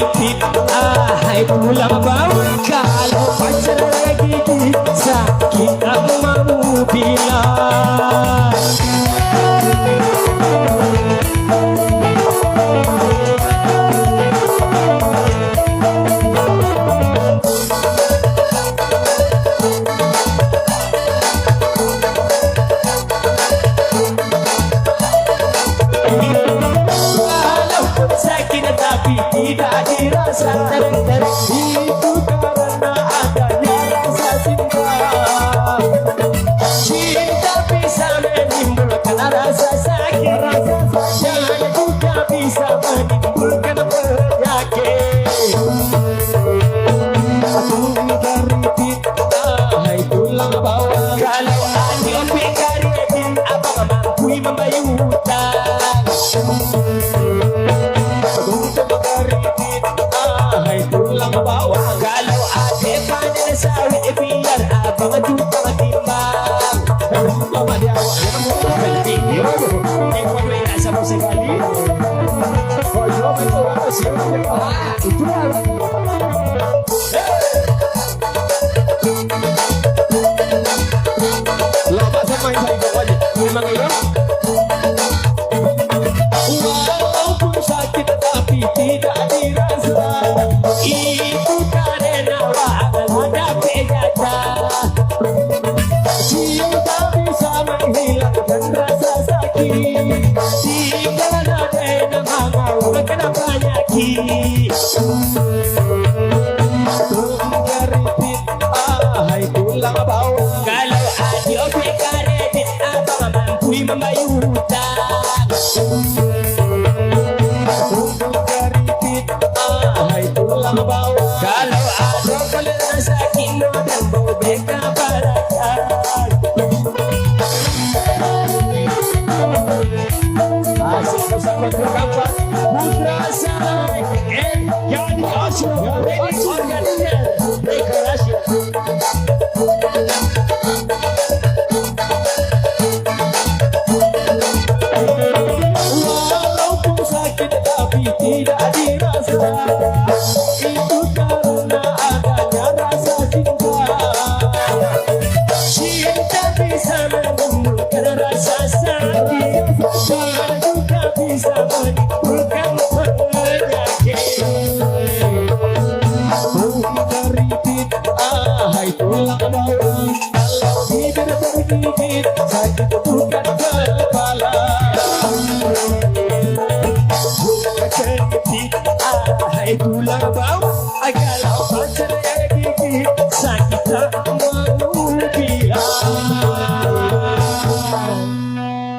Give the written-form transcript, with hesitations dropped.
keripik, hai pulang bau. Kalau pacar lagi sakit aku mau bilang. Walaupun sakit tapi tidak dirasa, itu karena adanya rasa cinta. Cinta bisa menimbulkan rasa sakit, dan juga bisa menimbulkan penyakit. Aku keripik, hai tulang bawang. Kalau adik pekaretin, abang mampu membayar hutang. Aku keripik, hai tulang bawang. Kalau adik panen sawit, biar abang tukang timbang. Mama dia awak yang penting. Tengok duit tak sama sekali. Kau jawab itu apa sih? Itu lah. Lama sama yang saya bawa aja. Memang itu. Walaupun sakit tapi tidak dirasa, itu karena ada penyakit. Cinta bisa menghilangkan rasa sakit, jika ada yang mau kena penyakit. Keripik, hai tulang bawang. Kalau adik pekaretin, abang mampu membayar hutang. Keripik, hai tulang bawang. Kalau ada kalian sakit dan bau beka barakan. Asal bersama terkapat Putra Sanai yang diasuh Ready Organizer Dekorasi. Walaupun sakit tapi tidak dirasa, itu karena adanya rasa cinta. Cinta bisa menimbulkan rasa sakit, dan juga bisa menimbulkan penyakit. Keripik, hai tulang bawang. Kalau bibir bergigit, sakit bukan kepala. Keripik, hai tulang bawang.